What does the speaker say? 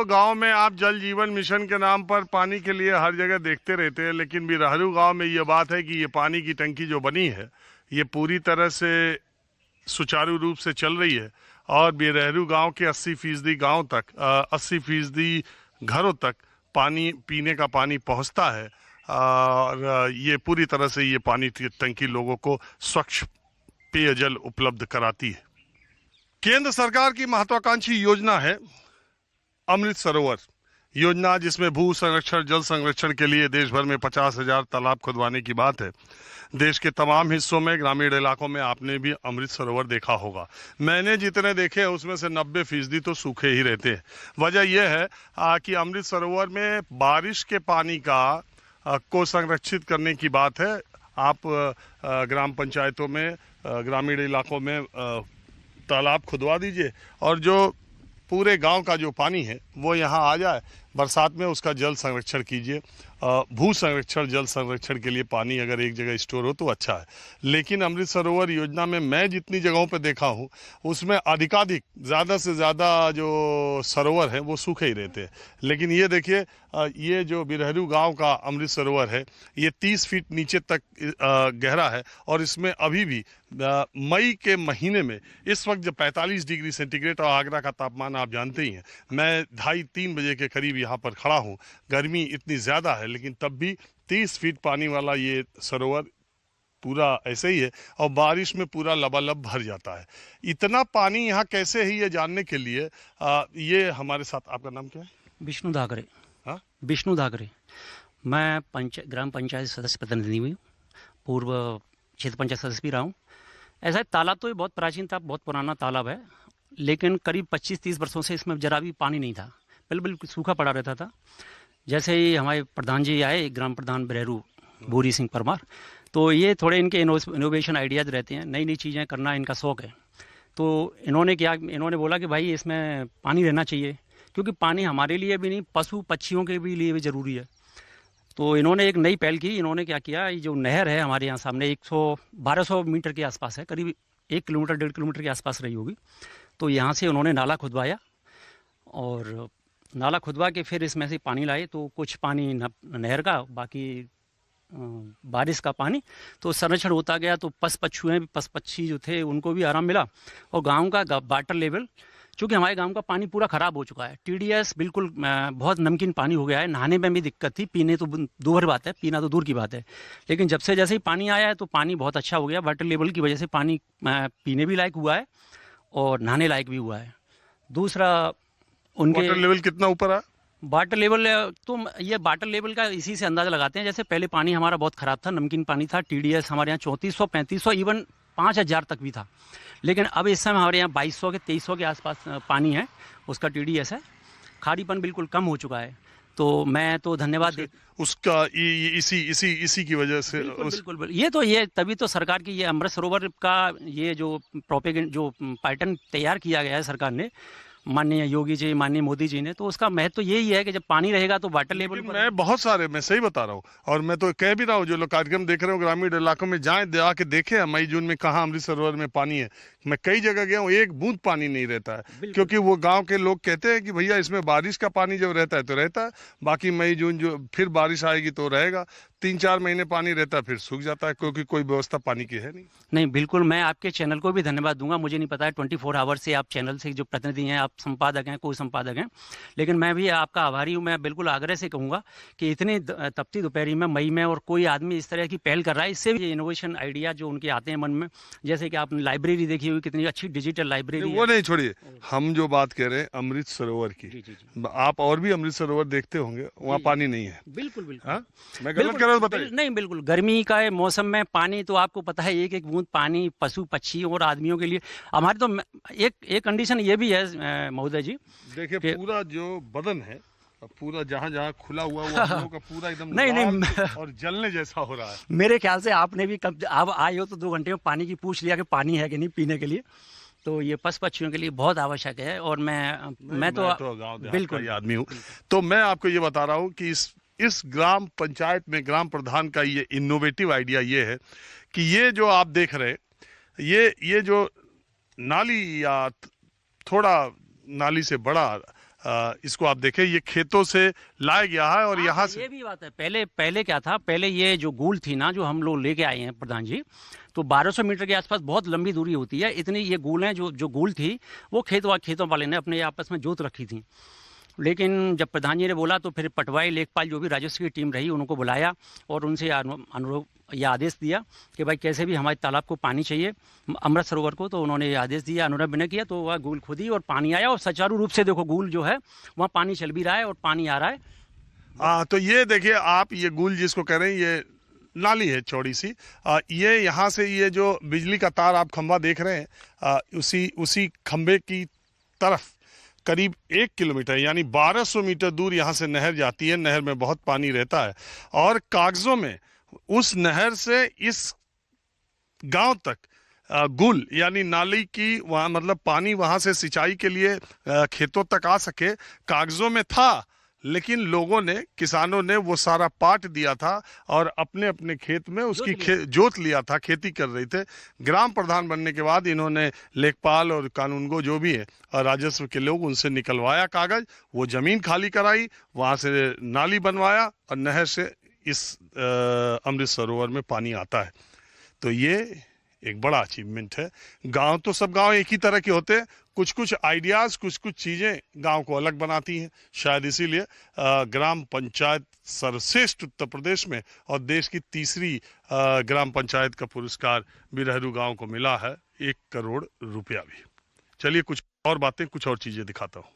तो गांव में आप जल जीवन मिशन के नाम पर पानी के लिए हर जगह देखते रहते हैं, लेकिन बिरहरू गांव में ये बात है कि ये पानी की टंकी जो बनी है ये पूरी तरह से सुचारू रूप से चल रही है और बिरहरू गांव के 80% गांव तक 80% घरों तक पानी, पीने का पानी पहुंचता है। और ये पूरी तरह से ये पानी की टंकी लोगों को स्वच्छ पेयजल उपलब्ध कराती है। केंद्र सरकार की महत्वाकांक्षी योजना है अमृत सरोवर योजना, जिसमें भू संरक्षण, जल संरक्षण के लिए देश भर में 50,000 तालाब खुदवाने की बात है। देश के तमाम हिस्सों में, ग्रामीण इलाकों में आपने भी अमृत सरोवर देखा होगा। मैंने जितने देखे हैं उसमें से 90% तो सूखे ही रहते हैं। वजह यह है कि अमृत सरोवर में बारिश के पानी को संरक्षित करने की बात है। आप ग्राम पंचायतों में, ग्रामीण इलाकों में तालाब खुदवा दीजिए और जो पूरे गांव का जो पानी है वो यहाँ आ जाए। बरसात में उसका जल संरक्षण कीजिए। भू संरक्षण, जल संरक्षण के लिए पानी अगर एक जगह स्टोर हो तो अच्छा है। लेकिन अमृत सरोवर योजना में मैं जितनी जगहों पे देखा हूँ उसमें अधिकाधिक, ज़्यादा से ज़्यादा जो सरोवर है वो सूखे ही रहते हैं। लेकिन ये देखिए, ये जो बिरहरू गांव का अमृत सरोवर है ये 30 फीट नीचे तक गहरा है और इसमें अभी भी मई के महीने में, इस वक्त जब 45 डिग्री सेंटीग्रेड और आगरा का तापमान आप जानते ही हैं, मैं 2:30-3 बजे के करीब यहाँ पर खड़ा हूँ, गर्मी इतनी ज़्यादा है लेकिन तब भी 30 फीट पानी वाला ये सरोवर पूरा ऐसे ही है और बारिश में पूरा लबालब भर जाता है। इतना पानी यहाँ कैसे है ये जानने के लिए ये हमारे साथ, आपका नाम क्या है? विष्णु धागरे। हाँ, विष्णु धागरे। मैं ग्राम पंचायत सदस्य प्रतिनिधि हुई, पूर्व क्षेत्र पंचायत सदस्य भी रहा हूँ। ऐसा है, तालाब तो ये बहुत प्राचीन था, बहुत पुराना तालाब है, लेकिन करीब 25-30 वर्षों से इसमें जरा भी पानी नहीं था, बिल्कुल सूखा पड़ा रहता था। जैसे ही हमारे प्रधान जी आए, ग्राम प्रधान बिरहरू भूरी सिंह परमार, तो ये थोड़े इनके इनोवेशन आइडियाज़ रहते हैं, नई नई चीज़ें करना इनका शौक़ है। तो इन्होंने बोला कि भाई इसमें पानी रहना चाहिए, क्योंकि पानी हमारे लिए भी नहीं, पशु पक्षियों के भी लिए भी ज़रूरी है। तो इन्होंने एक नई पहल की। इन्होंने क्या किया, ये जो नहर है हमारे यहाँ सामने 1200 मीटर के आसपास है, करीब 1 किलोमीटर 1.5 किलोमीटर के आसपास रही होगी। तो यहाँ से उन्होंने नाला खुदवाया और नाला खुदवा के फिर इसमें से पानी लाए। तो कुछ पानी नहर का, बाकी बारिश का पानी, तो संरक्षण होता गया। तो पशु पक्षी जो थे उनको भी आराम मिला और गांव का वाटर लेवल, चूँकि हमारे गांव का पानी पूरा ख़राब हो चुका है, TDS बिल्कुल बहुत नमकीन पानी हो गया है। नहाने में भी दिक्कत थी, पीने तो दूर बात है, पीना तो दूर की बात है। लेकिन जब से जैसे ही पानी आया है तो पानी बहुत अच्छा हो गया। वाटर लेवल की वजह से पानी पीने भी लायक हुआ है और नहाने लायक भी हुआ है। दूसरा, उनके वाटर लेवल कितना ऊपर है? वाटर लेवल, तो ये वाटर लेवल का इसी से अंदाज़ा लगाते हैं। जैसे पहले पानी हमारा बहुत ख़राब था, नमकीन पानी था, TDS हमारे यहाँ 3400, 3500, इवन 5000 तक भी था। लेकिन अब इस समय हमारे यहाँ 2200 के 2300 के आसपास पानी है, उसका TDS है। खारीपन बिल्कुल कम हो चुका है। तो मैं तो धन्यवाद उसका इसी की वजह से बिल्कुल ये तभी तो सरकार की ये अमृत सरोवर का ये जो पैटर्न तैयार किया गया है सरकार ने, माननीय योगी जी, माननीय मोदी जी ने, तो उसका महत्व तो यही है कि जब पानी रहेगा तो वाटर लेवल मैं सही बता रहा हूँ और मैं तो कह भी रहा हूँ, जो लोग कार्यक्रम देख रहे हो ग्रामीण इलाकों में जाएं, आके देखें मई जून में कहाँ अमृत सरोवर में पानी है। मैं कई जगह गया हूँ, एक बूंद पानी नहीं रहता है, क्योंकि वो गाँव के लोग कहते हैं कि भैया इसमें बारिश का पानी जब रहता है तो रहता है, बाकी मई जून जो फिर बारिश आएगी तो रहेगा, 3-4 महीने पानी रहता है फिर सूख जाता है, क्योंकि कोई व्यवस्था पानी की है नहीं। बिल्कुल, मैं आपके चैनल को भी धन्यवाद दूंगा। मुझे नहीं पता है 24 आवर से आप चैनल से जो प्रतिनिधि हैं, आप संपादक हैं, कोई संपादक हैं, लेकिन मैं भी आपका आभारी हूं। मैं बिल्कुल आग्रह से कहूंगा कि इतनी तपती दोपहरी में, मई में, और कोई आदमी इस तरह की पहल कर रहा है, इससे भी इनोवेशन आइडिया जो उनके आते हैं मन में, जैसे कि आपने लाइब्रेरी देखी हुई, कितनी अच्छी डिजिटल लाइब्रेरी। वो नहीं, छोड़िए, हम जो बात कह रहे हैं अमृत सरोवर की, आप और भी अमृत सरोवर देखते होंगे, वहाँ पानी नहीं है। बिल्कुल, मैं गलत कह रहा हूँ, बताइए। नहीं, बिल्कुल, गर्मी का मौसम में पानी तो आपको पता है, एक एक बूंद पानी पशु पक्षी और आदमियों के लिए। हमारे तो एक कंडीशन ये भी है महोदय जी, देखिए पूरा जो बदन है, पूरा जहाँ खुला हुआ वो हम लोगों का पूरा एकदम नहीं और जलने जैसा हो रहा है। मेरे ख्याल से आपने भी कब आप आए हो तो 2 घंटे में पानी की पूछ लिया कि पानी है कि नहीं पीने के लिए। तो ये पशु पक्षियों के लिए बहुत आवश्यक है। और मैं तो बिल्कुल आदमी हूँ, तो मैं आपको ये बता रहा हूँ कि इस ग्राम पंचायत में ग्राम प्रधान का ये इनोवेटिव आइडिया ये है कि ये जो आप देख रहे हैं, ये जो नाली या थोड़ा नाली से बड़ा इसको आप देखें, ये खेतों से लाया गया है और यहाँ से ये भी बात है। पहले पहले क्या था, पहले ये जो गूल थी ना, जो हम लोग लेके आए हैं प्रधान जी, तो 1200 मीटर के आसपास बहुत लंबी दूरी होती है। इतनी ये गूल हैं, जो गूल थी वो खेतों वाले ने अपने आपस में जोत रखी थी। लेकिन जब प्रधान जी ने बोला तो फिर पटवाई लेखपाल जो भी राजस्व की टीम रही उनको बुलाया और उनसे अनुरोध या आदेश दिया कि भाई कैसे भी हमारे तालाब को पानी चाहिए, अमृत सरोवर को। तो उन्होंने ये आदेश दिया, अनुरोध भी नहीं किया, तो वह गूल खुदी और पानी आया और सुचारू रूप से देखो गूल जो है वहाँ पानी चल भी रहा है और पानी आ रहा है। हाँ, तो ये देखिए आप, ये गूल जिसको कह रहे हैं, ये नाली है चौड़ी सी। ये यहाँ से ये जो बिजली का तार आप खंभा देख रहे हैं, उसी खंभे की तरफ करीब 1 किलोमीटर यानी 1200 मीटर दूर यहाँ से नहर जाती है। नहर में बहुत पानी रहता है और कागजों में उस नहर से इस गांव तक गुल यानी नाली की, वहाँ मतलब पानी वहां से सिंचाई के लिए खेतों तक आ सके, कागजों में था। लेकिन लोगों ने, किसानों ने वो सारा पाट दिया था और अपने अपने खेत में उसकी जोत लिया था, खेती कर रहे थे। ग्राम प्रधान बनने के बाद इन्होंने लेखपाल और कानूनगो जो भी है और राजस्व के लोग, उनसे निकलवाया कागज, वो जमीन खाली कराई, वहां से नाली बनवाया और नहर से इस अमृत सरोवर में पानी आता है। तो ये एक बड़ा अचीवमेंट है। गांव तो सब गांव एक ही तरह के होते हैं, कुछ कुछ आइडियाज़, कुछ कुछ चीज़ें गांव को अलग बनाती हैं। शायद इसीलिए ग्राम पंचायत सर्वश्रेष्ठ उत्तर प्रदेश में और देश की तीसरी ग्राम पंचायत का पुरस्कार बिरहरू गांव को मिला है, 1 करोड़ रुपया भी। चलिए कुछ और बातें, कुछ और चीज़ें दिखाता हूँ।